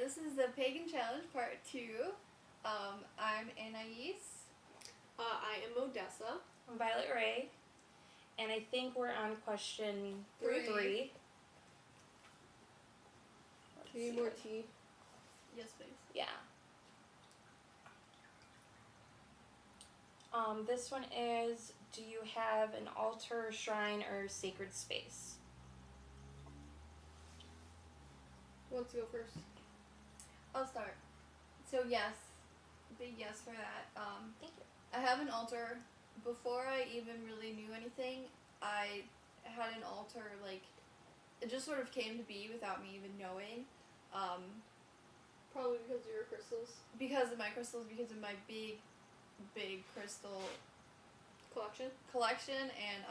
this is the Pagan Challenge Part 2. I'm Anais. I am Odessa. I'm Violet Ray. And I think we're on question 3. Do you need more tea? Yes, please. Yeah. This one is, do you have an altar, shrine, or sacred space? Who wants to go first? I'll start. So yes, big yes for that. Thank you. I have an altar. Before I even really knew anything, I had an altar, like, it just sort of came to be without me even knowing. Probably because of your crystals. Because of my crystals, because of my big crystal collection, and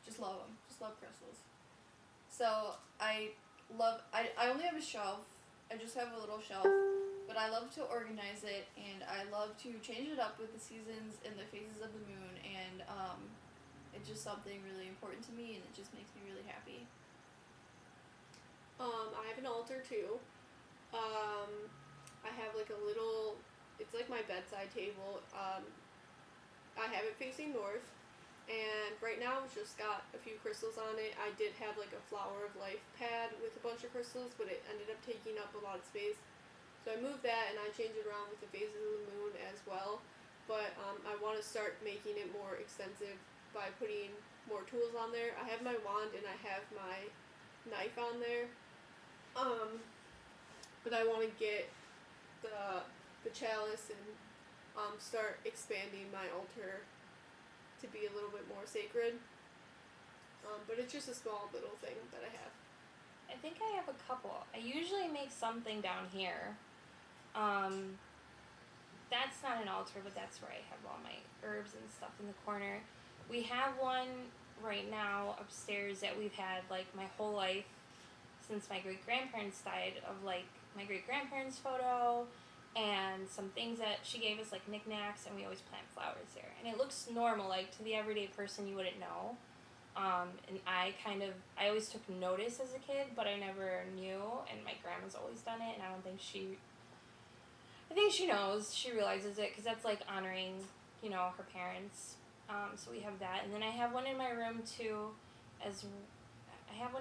just love them. Just love crystals. So I only have a shelf. I just have a little shelf, but I love to organize it, and I love to change it up with the seasons and the phases of the moon, and it's just something really important to me, and it just makes me really happy. I have an altar too. I have like a little, it's like my bedside table. I have it facing north, and right now it's just got a few crystals on it. I did have like a flower of life pad with a bunch of crystals, but it ended up taking up a lot of space. So I moved that and I changed it around with the phases of the moon as well. But I want to start making it more extensive by putting more tools on there. I have my wand and I have my knife on there. But I want to get the chalice and start expanding my altar to be a little bit more sacred. But it's just a small little thing that I have. I think I have a couple. I usually make something down here. That's not an altar, but that's where I have all my herbs and stuff in the corner. We have one right now upstairs that we've had like my whole life since my great-grandparents died, of like my great-grandparents' photo and some things that she gave us, like knickknacks, and we always plant flowers there. And it looks normal, like to the everyday person you wouldn't know. And I always took notice as a kid, but I never knew, and my grandma's always done it, and I think she knows, she realizes it, because that's like honoring, her parents. So we have that, and then I have one in my room too, and I have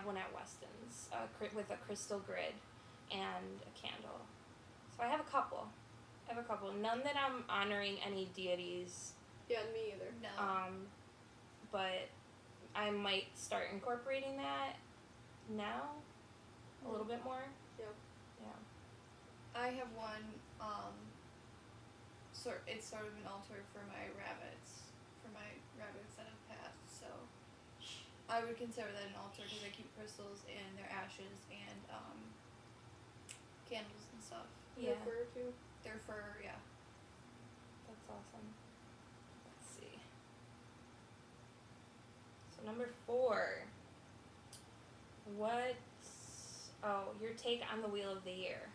one at Weston's with a crystal grid and a candle. So I have a couple. None that I'm honoring any deities. Yeah, me either. No. But I might start incorporating that now a little bit more. Yeah. Yeah. I have one, it's sort of an altar for my rabbits that have passed, so I would consider that an altar because I keep crystals and their ashes and candles and stuff. Yeah. Their fur too. Their fur, yeah. That's awesome. Let's see. So number 4. Your take on the Wheel of the Year.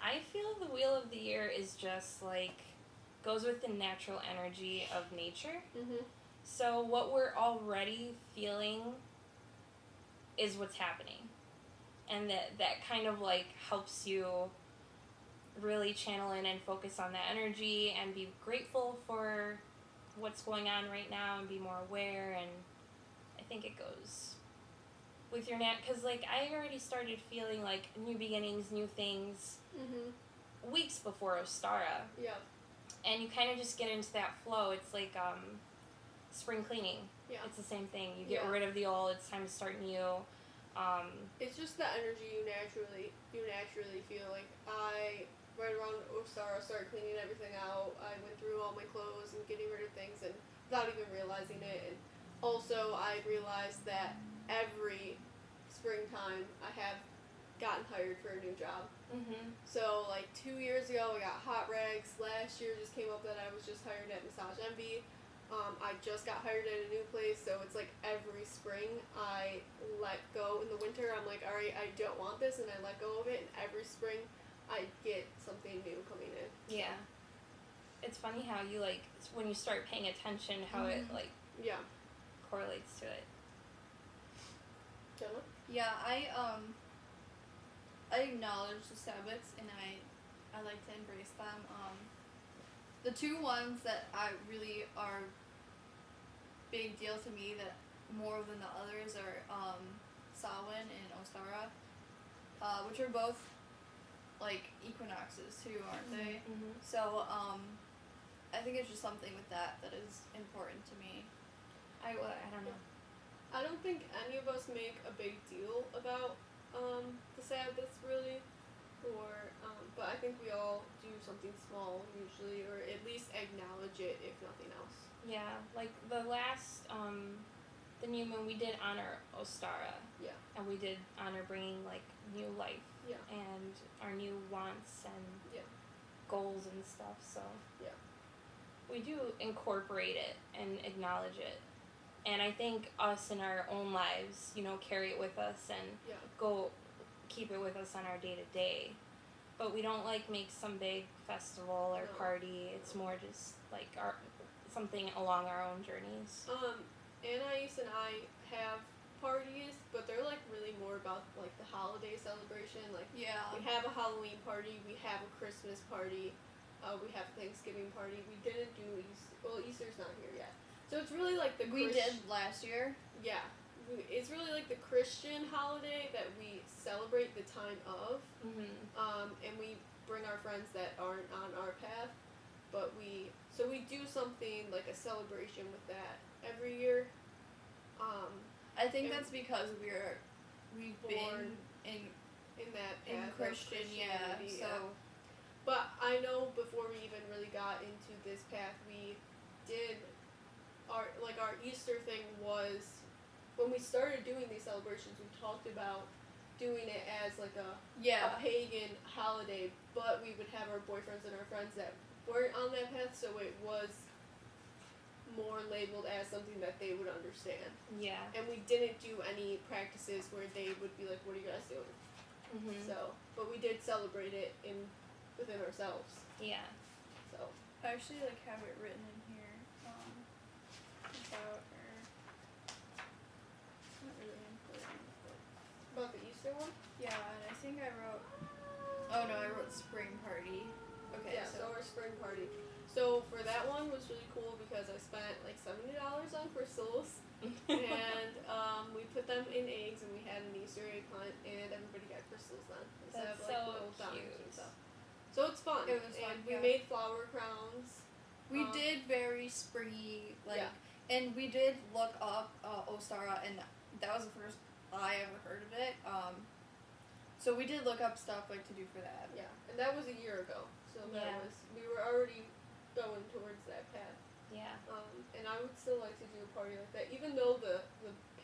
I feel the Wheel of the Year is just like, goes with the natural energy of nature. Mm-hmm. So what we're already feeling is what's happening. And that kind of like helps you really channel in and focus on that energy and be grateful for what's going on right now and be more aware. And I think it goes with your because like I already started feeling like new beginnings, new things weeks before Ostara. Yeah. And you kind of just get into that flow. It's like spring cleaning. Yeah. It's the same thing. You get rid of the old, it's time to start new. It's just the energy you naturally feel. Like right around Ostara, started cleaning everything out. I went through all my clothes and getting rid of things, and without even realizing it. And also, I realized that every springtime I have gotten hired for a new job. So like 2 years ago, I got hot rags. Last year just came up that I was just hired at Massage Envy. I just got hired at a new place, so it's like every spring I let go. In the winter, I'm like, all right, I don't want this, and I let go of it, and every spring I get something new coming in. Yeah. It's funny how you, like, when you start paying attention, how it, like, Yeah. correlates to it. Yeah, I acknowledge the Sabbaths and I like to embrace them. The two ones that I really are big deal to me that more than the others are Samhain and Ostara, which are both like equinoxes too, aren't they? Mm-hmm. So I think it's just something with that is important to me. I don't know. I don't think any of us make a big deal about the Sabbaths really, but I think we all do something small usually, or at least acknowledge it if nothing else. Yeah, like the last, the new moon, we did honor Ostara. Yeah. And we did honor bringing, like, new life. Yeah. And our new wants and goals and stuff, so. Yeah. We do incorporate it and acknowledge it. And I think us in our own lives, carry it with us and go keep it with us on our day-to-day. But we don't, like, make some big festival or party. It's more just, like, something along our own journeys. Anais and I have parties, but they're, like, really more about, like, the holiday celebration. Like, we have a Halloween party, we have a Christmas party, we have a Thanksgiving party. We didn't do Easter. Well, Easter's not here yet. So it's really like we did last year. Yeah. It's really like the Christian holiday that we celebrate the time of. Mm-hmm. And we bring our friends that aren't on our path. But we do something like a celebration with that every year. I think that's because we've been in that path in Christian, Christianity, so. But I know before we even really got into this path, we did our Easter thing was when we started doing these celebrations. We talked about doing it as like a pagan holiday, but we would have our boyfriends and our friends that weren't on that path, so it was more labeled as something that they would understand. Yeah. And we didn't do any practices where they would be like, "What are you guys doing?" Mm-hmm. So, but we did celebrate it within ourselves. Yeah. So I actually have it written in here about not really important. about the Easter one. Yeah, and I think I wrote. Oh no, I wrote spring party. Okay. Yeah. So our spring party. So for that one was really cool because I spent like $70 on crystals, and we put them in eggs, and we had an Easter egg hunt, and everybody got crystals then instead That's of like so little diamonds cute. and stuff. So it's fun. It was fun, and we made flower crowns. We did very springy, Yeah. and we did look up Ostara, and that was the first I ever heard of it. So we did look up stuff to do for that. Yeah, and that was a year ago. So Yeah. we were already going towards that path. Yeah. And I would still like to do a party like that, even though the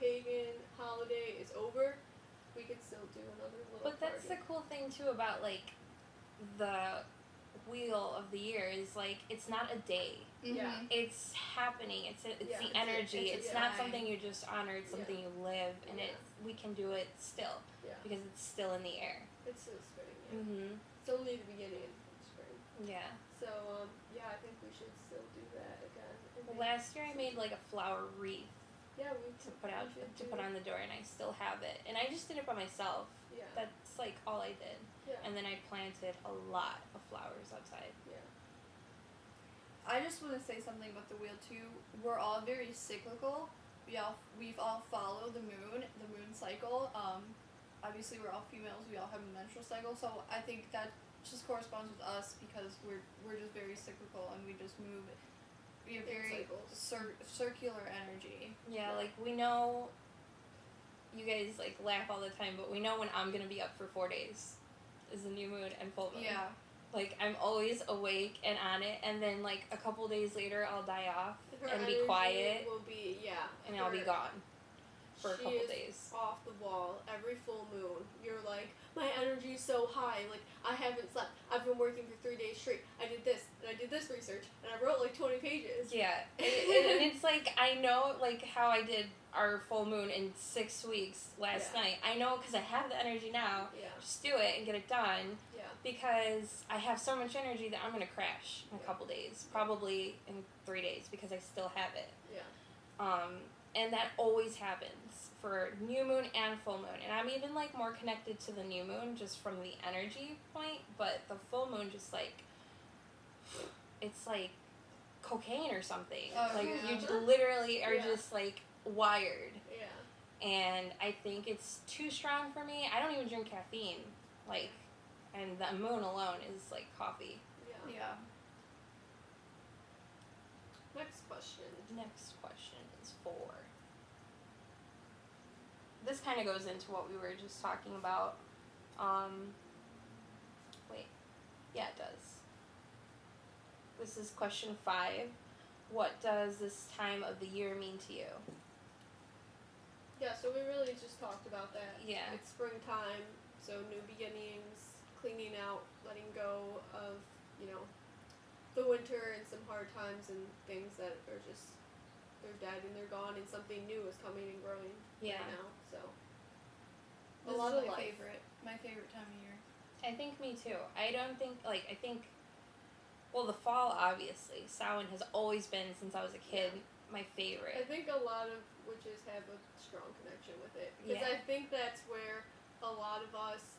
pagan holiday is over. We could still do another little. But that's party. the cool thing too about the wheel of the year is it's not a day. Mm-hmm. Yeah. It's happening. It's the it's energy. it's It's a not time. something you just honor. It's something you live, and we can do it still Yeah. because it's still in the air. It's still spring. Yeah. Mhm. It's only the beginning of spring. Yeah. So I think we should still do that again. Well, last year I made a flower wreath Yeah, we to put on the door, and I still have it. And I just did it by myself. Yeah. That's all I did. Yeah. And then I planted a lot of flowers outside. Yeah. I just want to say something about the wheel too. We're all very cyclical. We've all followed the moon cycle. Obviously we're all females. We all have a menstrual cycle. So I think that just corresponds with us because we're just very cyclical and we just move. We have very circular energy. Yeah, we know. You guys laugh all the time, but we know when I'm gonna be up for 4 days, is the new moon and full moon. Yeah. I'm always awake and on it, and then a couple days later I'll die off Her and be energy quiet, will be and I'll be gone for a couple days. Off the wall every full moon. You're like, my energy's so high. I haven't slept. I've been working for 3 days straight. I did this and I did this research and I wrote 20 pages. Yeah, and it's I know how I did our full moon in 6 weeks last night. I know because I have the energy now. Yeah. Just do it and get it done. Yeah. Because I have so much energy that I'm gonna crash in a couple days, probably in 3 days because I still have it. Yeah. And that always happens for new moon and full moon. And I'm even like more connected to the new moon just from the energy point, but the full moon just like, it's like cocaine or something. Oh, like yeah. you literally are Yeah. just like wired. Yeah. And I think it's too strong for me. I don't even drink caffeine. Like, and the moon alone is like coffee. Yeah. Yeah. Next question. Next question is 4. This kind of goes into what we were just talking about. Wait. Yeah, it does. This is question 5. What does this time of the year mean to you? Yeah, so we really just talked about that. Yeah. It's springtime, so new beginnings, cleaning out, letting go of, the winter and some hard times and things that are just, they're dead and they're gone, and something new is coming and growing Yeah. right now, so. This A lot is of my life. my favorite time of year. I think me too. I think, well, the fall, obviously. Samhain has always been, since I was a kid, my I favorite. think a lot of witches have a strong connection with it. Because Yeah. I think that's where a lot of us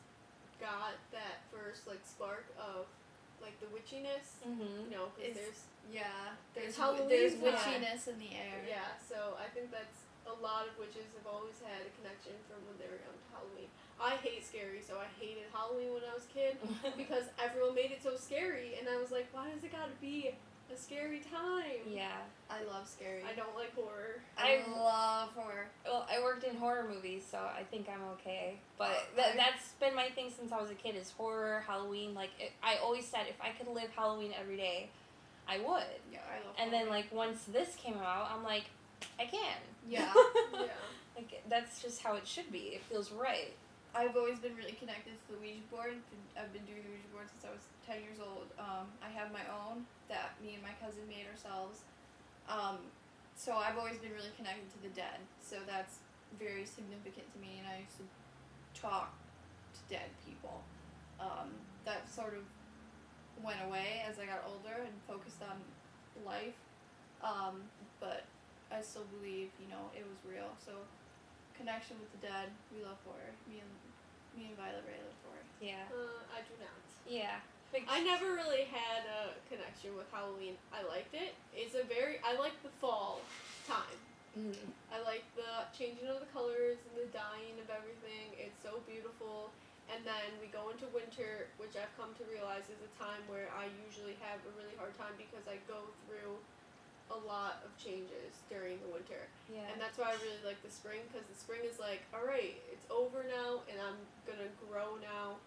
got that first, spark of, the witchiness. Mm-hmm. Because It's- there's, Yeah, there's Halloween there's time. witchiness in the air. yeah, so I think that's, a lot of witches have always had a connection from when they were young to Halloween. I hate scary, so I hated Halloween when I was a kid, because everyone made it so scary, and I was like, why does it gotta be a scary time? Yeah. I love scary. I don't like horror. I love horror. Well, I worked in horror movies, so I think I'm okay. But I- that's been my thing since I was a kid, is horror, Halloween. I always said if I could live Halloween every day, I would. Yeah, I love. And then, Halloween. once this came out, I'm like, I can. Yeah. Yeah. That's just how it should be. It feels right. I've always been really connected to the Ouija board. I've been doing the Ouija board since I was 10 years old. I have my own that me and my cousin made ourselves. So I've always been really connected to the dead. So that's very significant to me, and I used to talk to dead people. That sort of went away as I got older and focused on life. But I still believe, it was real. So connection with the dead, we love horror. Me and Violet Ray love horror. Yeah. I do not. Yeah. I never really had a connection with Halloween. I liked it. I like the fall time. Mm. I like the changing of the colors and the dyeing of everything. It's so beautiful. And then we go into winter, which I've come to realize is a time where I usually have a really hard time because I go through a lot of changes during the winter. Yeah. And that's why I really like the spring, because the spring is like, alright, it's over now and I'm gonna grow now.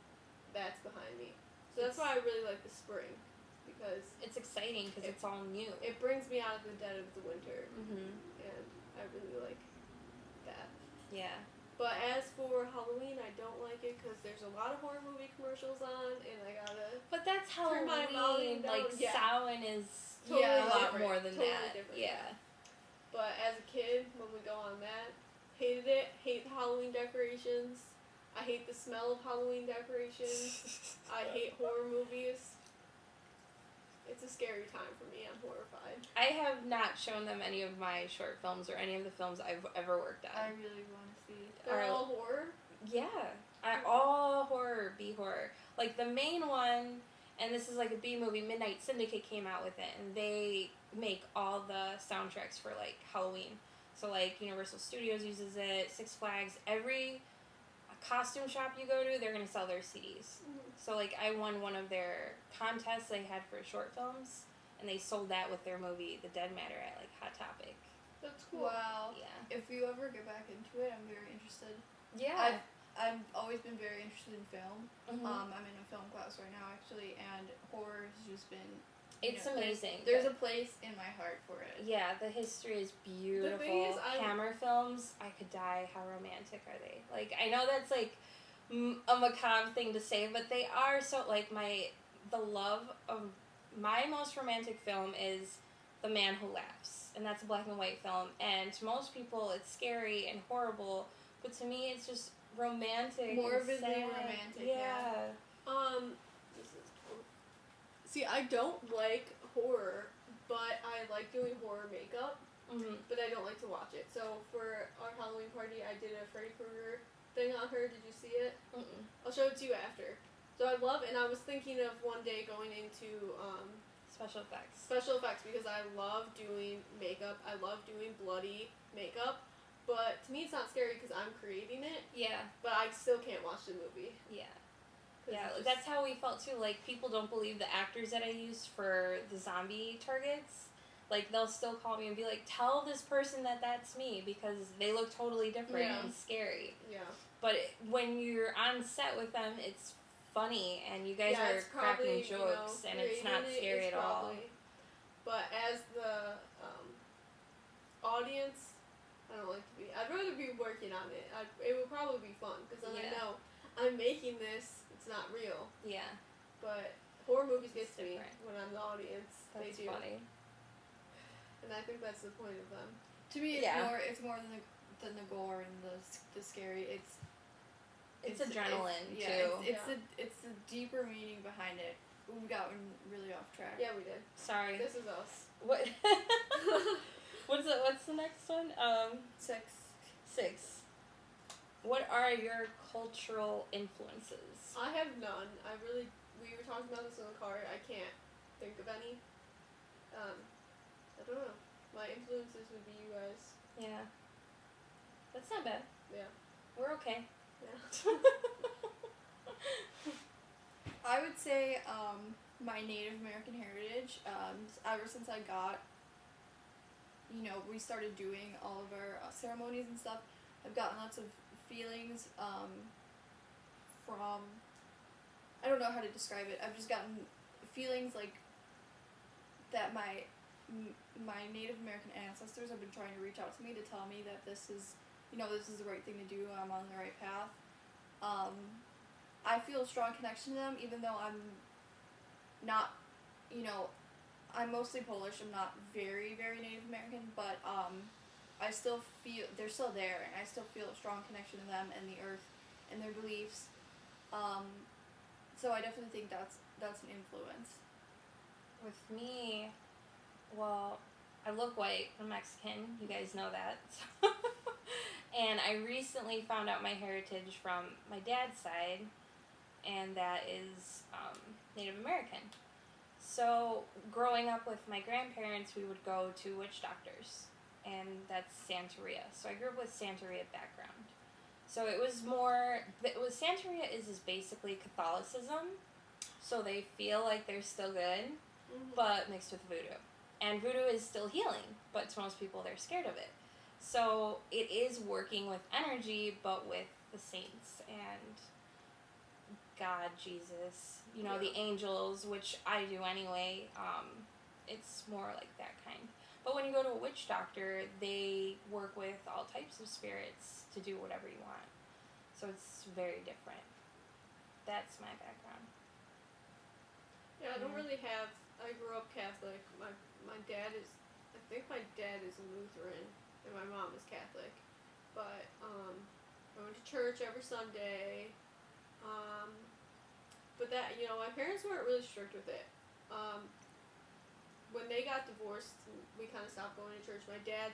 That's behind me. So that's why I really like the spring, because It's exciting because it's all new. it brings me out of the dead of the winter, Mm-hmm. and I really like that. Yeah. But as for Halloween, I don't like it because there's a lot of horror movie commercials on, and I gotta But that's Turn my volume Halloween. down. Yeah. Samhain is Totally a lot different. more than Totally that. different. Yeah. But as a kid, when we go on that, hated it. Hate the Halloween decorations. I hate the smell of Halloween decorations. I hate horror movies. It's a scary time for me. I'm horrified. I have not shown them any of my short films or any of the films I've ever worked I on. really want to see. They're Alright. all horror. Yeah. All horror, B horror. Like the main one, and this is like a B movie, Midnight Syndicate came out with it, and they make all the soundtracks for like Halloween. So like Universal Studios uses it, Six Flags, every costume shop you go to, they're gonna sell their CDs. So like I won one of their contests they had for short films, and they sold that with their movie The Dead Matter at like Hot Topic. That's cool. Wow. Yeah. If you ever get back into it, I'm very interested. Yeah. I've always been very interested in film. Mhm. I'm in a film class right now, actually, and horror has just been. It's amazing. There's a place in my heart for it. Yeah, the history is beautiful. The thing is, Hammer films, I could die. How romantic are they? Like, I know that's like a macabre thing to say, but they are so like the love of my most romantic film is The Man Who Laughs, and that's a black and white film. And to most people, it's scary and horrible, but to me, it's just romantic. Morbidly and sad. romantic, Yeah. This is cool. See, I don't like horror, but I like doing horror makeup. but I don't like to watch it. So for our Halloween party, I did a Freddy Krueger thing on her. Did you see it? Mm-mm. I'll show it to you after. So I love, and I was thinking of one day going into Special effects. special effects because I love doing makeup. I love doing bloody makeup. But to me, it's not scary because I'm creating it. Yeah. But I still can't watch the movie. Yeah. 'Cause Yeah, it just- that's how we felt too. Like, people don't believe the actors that I used for the zombie targets. Like, they'll still call me and be like, tell this person that that's me, because they look totally different Yeah. and scary. Yeah. But when you're on set with them, it's funny, and you guys are it's probably, cracking jokes, and it's not creating it scary is at all. probably- But as the audience, I don't like to be. I'd rather be working on it. It would probably be fun because then Yeah. I know I'm making this. It's not real. Yeah, But horror movies get It's to me different. when I'm the audience. that's they do, funny. and I think that's the point of them. To me, Yeah. it's more than the gore and the scary. It's adrenaline, yeah, too. It's the deeper meaning behind it. We've gotten really off track. Yeah, we did. Sorry. This is us. What? What's the next one? 6. What are your cultural influences? I have none. We were talking about this in the car. I can't think of any. I don't know. My influences would be you guys. Yeah. That's not bad. Yeah. We're okay. Yeah. I would say my Native American heritage. Ever since I got, we started doing all of our ceremonies and stuff. I've gotten lots of feelings from. I don't know how to describe it. I've just gotten feelings like that my Native American ancestors have been trying to reach out to me to tell me that this is the right thing to do. I'm on the right path. I feel a strong connection to them, even though I'm not, I'm mostly Polish. I'm not very, very Native American, but I still feel they're still there, and I still feel a strong connection to them and the earth and their beliefs. So I definitely think that's an influence. With me, well, I look white. I'm Mexican. You guys know that. And I recently found out my heritage from my dad's side, and that is Native American. So growing up with my grandparents, we would go to witch doctors, and that's Santeria. So I grew up with Santeria background. So it was Santeria is basically Catholicism, so they feel like they're still good, but mixed with voodoo. And voodoo is still healing, but to most people they're scared of it. So it is working with energy, but with the saints and God, Jesus, the angels, which I do anyway. It's more like that kind. But when you go to a witch doctor, they work with all types of spirits to do whatever you want. So it's very different. That's my background. Yeah, I don't really have. I grew up Catholic. My dad is. I think my dad is a Lutheran, and my mom is Catholic. But I went to church every Sunday. But that my parents weren't really strict with it. When they got divorced, we kind of stopped going to church. My dad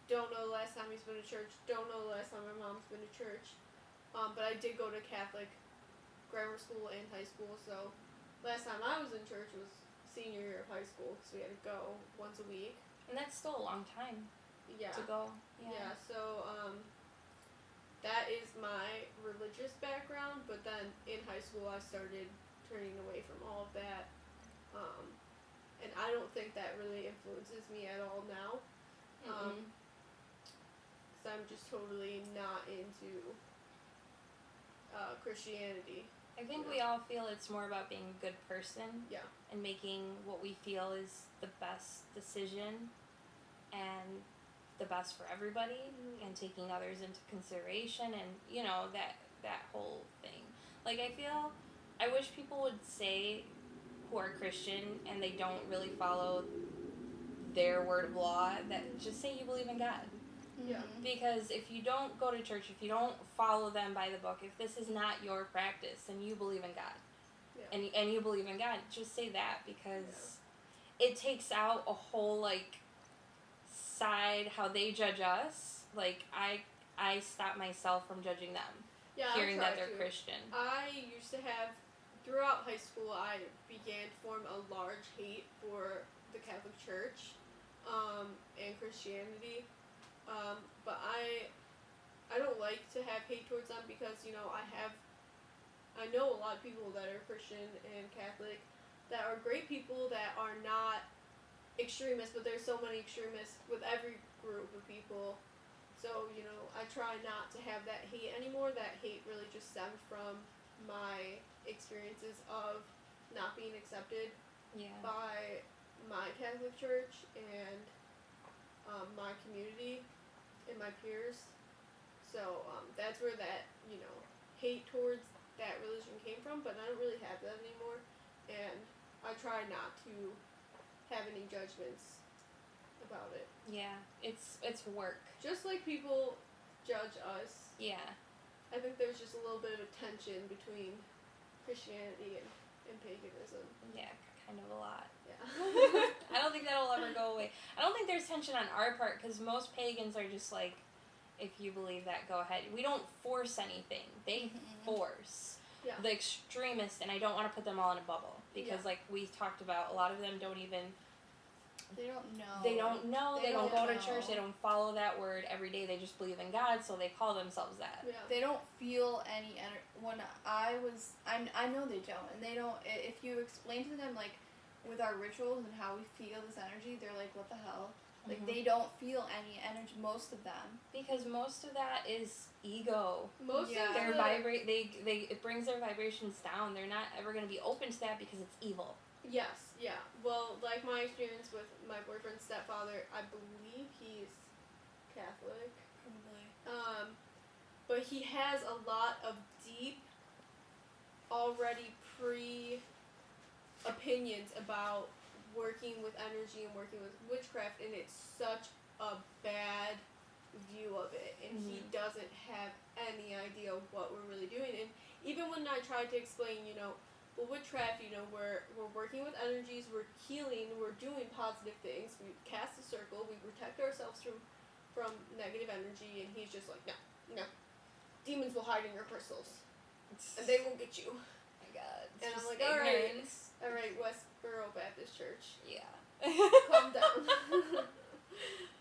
don't know the last time he's been to church. Don't know the last time my mom's been to church. But I did go to Catholic grammar school and high school. So last time I was in church was senior year of high school, because we had to go once a week. And that's still a long time Yeah. to go. Yeah. So that is my religious background. But then in high school, I started turning away from all of that. And I don't think that really influences me at all now. Because I'm just totally not into Christianity. I think we all feel it's more about being a good person. Yeah. And making what we feel is the best decision and the best for everybody, and taking others into consideration, and that whole thing. Like, I wish people would say who are Christian and they don't really follow their word of law, that just say you believe in God. Yeah. Because if you don't go to church, if you don't follow them by the book, if this is not your practice, then you believe in God. Yeah. And you believe in God, just say that, because it takes out a whole, side, how they judge us, like, I stop myself from judging them, Yeah, hearing I try that they're to. Christian. I used to have, throughout high school, I began to form a large hate for the Catholic Church, and Christianity, but I don't like to have hate towards them because, you know, I know a lot of people that are Christian and Catholic that are great people that are not extremists, but there's so many extremists with every group of people. So, you know, I try not to have that hate anymore. That hate really just stemmed from my experiences of not being accepted Yeah. by my Catholic church and my community and my peers. So that's where that, you know, hate towards that religion came from, but I don't really have that anymore. And I try not to have any judgments about it. Yeah. It's work. Just like people judge us, Yeah. I think there's just a little bit of a tension between Christianity and paganism. Yeah, kind of a lot. Yeah. I don't think that'll ever go away. I don't think there's tension on our part because most pagans are just like, if you believe that, go ahead. We don't force anything. They force. Yeah. The extremists, and I don't want to put them all in a bubble because, like we talked about, a lot of them don't even. They don't know. They don't know. They don't go to know. church. They don't follow that word every day. They just believe in God, so they call themselves that. Yeah. They don't feel any energy. When I know they don't, and they don't. If you explain to them like with our rituals and how we feel this energy, they're like, "What the hell?" Like they don't feel any energy. Most of them, because most of that is ego. Most Yeah. of Their the, it brings their vibrations down. They're not ever going to be open to that because it's evil. Yes, yeah. Well, like my experience with my boyfriend's stepfather, I believe he's Catholic. probably. But he has a lot of deep, already opinions about working with energy and working with witchcraft, and it's such a bad view of it, and he doesn't have any idea what we're really doing. And even when I tried to explain, you know, well, witchcraft, you know, we're working with energies, we're healing, we're doing positive things, we cast a circle, we protect ourselves from negative energy, and he's just like, no, demons will hide in your crystals, and they won't get you. Oh my God. And I'm like, ignorance. all right, Westboro Baptist Church, Yeah. calm down.